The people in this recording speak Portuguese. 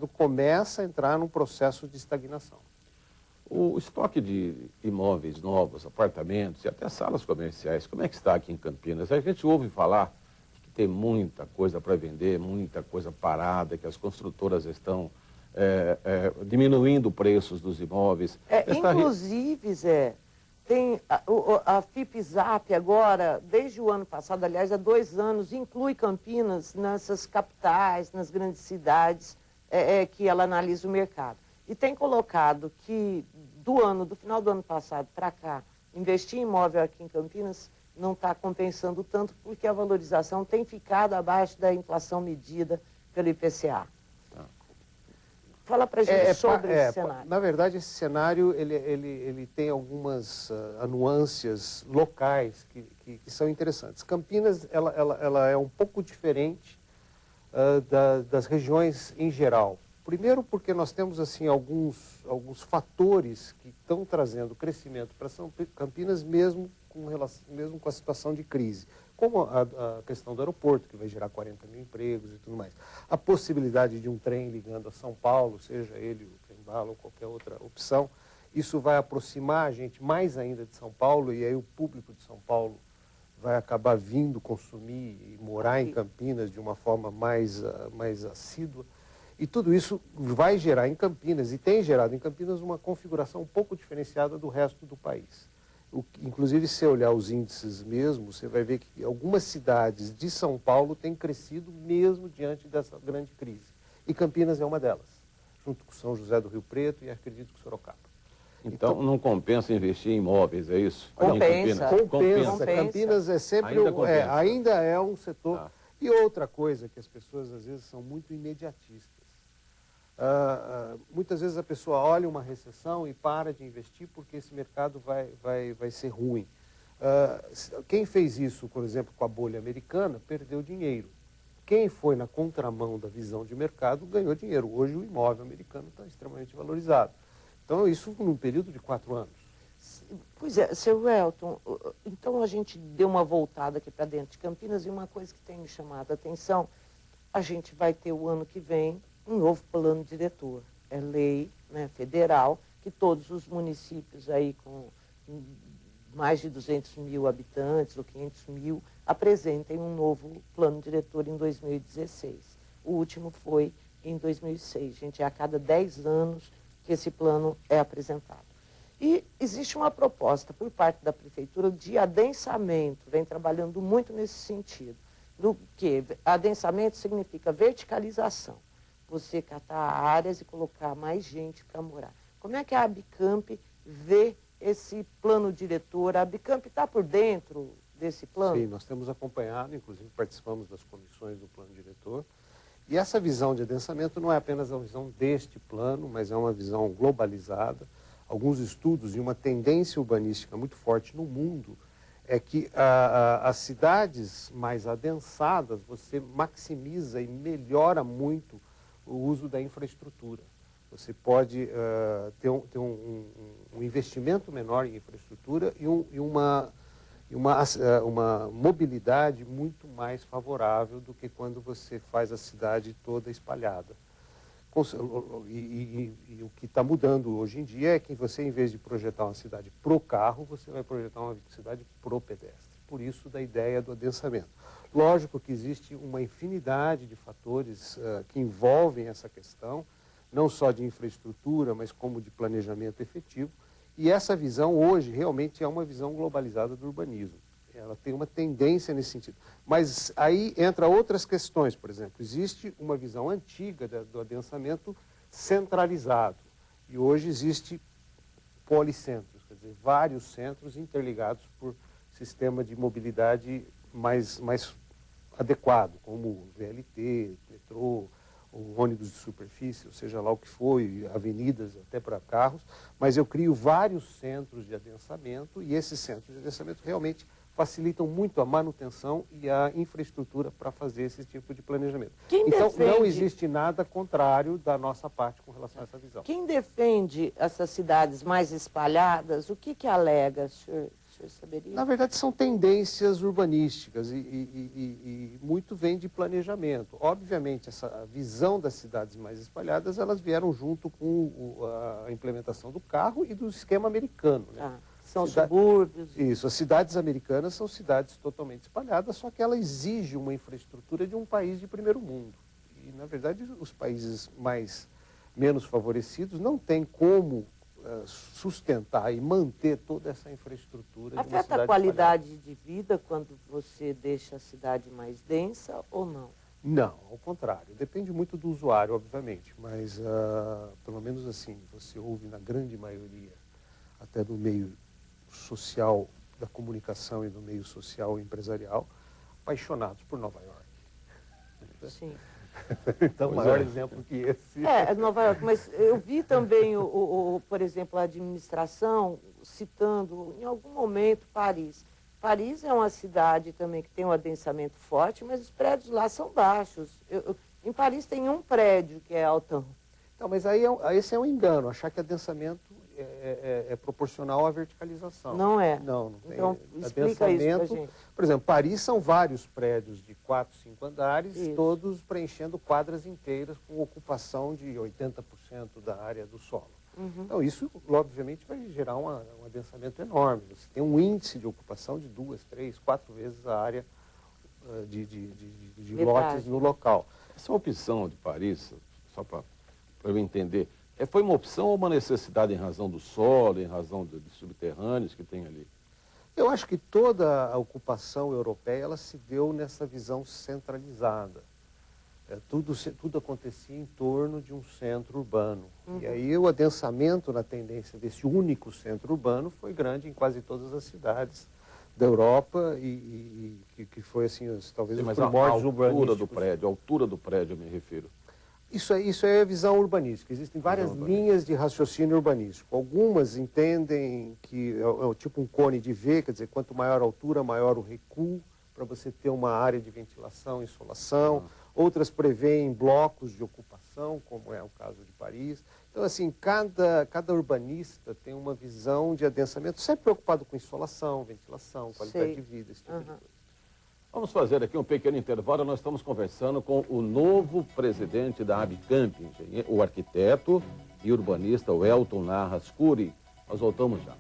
começa a entrar num processo de estagnação. O estoque de imóveis novos, apartamentos e até salas comerciais, como é que está aqui em Campinas? A gente ouve falar que tem muita coisa para vender, muita coisa parada, que as construtoras estão diminuindo preços dos imóveis. Inclusive, Zé, tem a FIPZAP agora, desde o ano passado, aliás, há 2 anos, inclui Campinas nessas capitais, nas grandes cidades que ela analisa o mercado. E tem colocado que do final do ano passado para cá, investir em imóvel aqui em Campinas não está compensando tanto porque a valorização tem ficado abaixo da inflação medida pelo IPCA. Fala para a gente sobre esse cenário. Na verdade, esse cenário ele tem algumas nuances locais que são interessantes. Campinas ela é um pouco diferente das regiões em geral. Primeiro porque nós temos assim, alguns fatores que estão trazendo crescimento para Campinas mesmo com a situação de crise. Como a questão do aeroporto, que vai gerar 40 mil empregos e tudo mais. A possibilidade de um trem ligando a São Paulo, seja ele o trem-bala ou qualquer outra opção, isso vai aproximar a gente mais ainda de São Paulo, e aí o público de São Paulo vai acabar vindo consumir e morar em Campinas de uma forma mais assídua. E tudo isso vai gerar em Campinas, e tem gerado em Campinas, uma configuração um pouco diferenciada do resto do país. Inclusive, se você olhar os índices mesmo, você vai ver que algumas cidades de São Paulo têm crescido mesmo diante dessa grande crise. E Campinas é uma delas, junto com São José do Rio Preto e acredito que Sorocaba. Então não compensa investir em imóveis, é isso? Compensa. Compensa. Campinas é sempre ainda é um setor. E outra coisa que as pessoas às vezes são muito imediatistas. Muitas vezes a pessoa olha uma recessão e para de investir porque esse mercado vai ser ruim. Quem fez isso, por exemplo, com a bolha americana, perdeu dinheiro. Quem foi na contramão da visão de mercado ganhou dinheiro. Hoje o imóvel americano está extremamente valorizado. Então isso num período de 4 anos. Pois é, seu Elton, então a gente deu uma voltada aqui para dentro de Campinas e uma coisa que tem me chamado a atenção, a gente vai ter o ano que vem um novo plano diretor. É lei, né, federal, que todos os municípios aí com mais de 200 mil habitantes ou 500 mil apresentem um novo plano diretor em 2016. O último foi em 2006. Gente, é a cada 10 anos que esse plano é apresentado. E existe uma proposta por parte da Prefeitura de adensamento, vem trabalhando muito nesse sentido. Do que adensamento significa verticalização. Você catar áreas e colocar mais gente para morar. Como é que a Abicamp vê esse plano diretor? A Abicamp está por dentro desse plano? Sim, nós temos acompanhado, inclusive participamos das comissões do plano diretor. E essa visão de adensamento não é apenas a visão deste plano, mas é uma visão globalizada. Alguns estudos e uma tendência urbanística muito forte no mundo é que as cidades mais adensadas, você maximiza e melhora muito o uso da infraestrutura. Você pode ter um investimento menor em infraestrutura e uma mobilidade muito mais favorável do que quando você faz a cidade toda espalhada. E o que está mudando hoje em dia é que você, em vez de projetar uma cidade pro carro, você vai projetar uma cidade pro pedestre. Por isso, da ideia do adensamento. Lógico que existe uma infinidade de fatores que envolvem essa questão, não só de infraestrutura, mas como de planejamento efetivo. E essa visão, hoje, realmente é uma visão globalizada do urbanismo. Ela tem uma tendência nesse sentido. Mas aí entra outras questões, por exemplo. Existe uma visão antiga do adensamento centralizado. E hoje existe policentros, quer dizer, vários centros interligados por sistema de mobilidade mais adequado, como o VLT, metrô, o ônibus de superfície, ou seja lá o que for, avenidas até para carros. Mas eu crio vários centros de adensamento e esses centros de adensamento realmente facilitam muito a manutenção e a infraestrutura para fazer esse tipo de planejamento. Então, não existe nada contrário da nossa parte com relação a essa visão. Quem defende essas cidades mais espalhadas, o que alega, senhor senhor saberia? Na verdade, são tendências urbanísticas e muito vem de planejamento. Obviamente, essa visão das cidades mais espalhadas, elas vieram junto com a implementação do carro e do esquema americano, né? Ah, são subúrbios. Isso, as cidades americanas são cidades totalmente espalhadas, só que ela exige uma infraestrutura de um país de primeiro mundo. E, na verdade, os países menos favorecidos não têm como sustentar e manter toda essa infraestrutura de uma cidade Afeta a qualidade espalhada. de vida quando você deixa a cidade mais densa ou não? Não, ao contrário. Depende muito do usuário, obviamente, mas pelo menos assim, você ouve na grande maioria, até do meio social da comunicação e do meio social e empresarial, apaixonados por Nova York. Sim. Então, maior exemplo que esse. Nova York, mas eu vi também, por exemplo, a administração citando em algum momento Paris. Paris é uma cidade também que tem um adensamento forte, mas os prédios lá são baixos. Em Paris tem um prédio que é altão. Não, mas aí esse é um engano, achar que adensamento é proporcional à verticalização. Não é? Não tem. Então, explica isso pra gente. Por exemplo, Paris são vários prédios de 4, 5 andares, Isso. todos preenchendo quadras inteiras com ocupação de 80% da área do solo. Uhum. Então, isso, obviamente, vai gerar um adensamento enorme. Você tem um índice de ocupação de 2, 3, 4 vezes a área de lotes no local. Essa opção de Paris, só para eu entender, foi uma opção ou uma necessidade em razão do solo, em razão de subterrâneos que tem ali? Eu acho que toda a ocupação europeia ela se deu nessa visão centralizada. Tudo acontecia em torno de um centro urbano. Uhum. E aí o adensamento na tendência desse único centro urbano foi grande em quase todas as cidades da Europa e que foi assim, talvez os primórdios urbanísticos. A altura do prédio eu me refiro. Isso é a visão urbanística. Existem várias linhas de raciocínio urbanístico. Algumas entendem que é tipo um cone de V, quer dizer, quanto maior a altura, maior o recuo, para você ter uma área de ventilação e insolação. Outras preveem blocos de ocupação, como é o caso de Paris. Então, assim, cada urbanista tem uma visão de adensamento, sempre preocupado com insolação, ventilação, qualidade de vida, esse tipo de coisa. Vamos fazer aqui um pequeno intervalo. Nós estamos conversando com o novo presidente da Abicamp, o arquiteto e urbanista Welton Narras Curi. Nós voltamos já.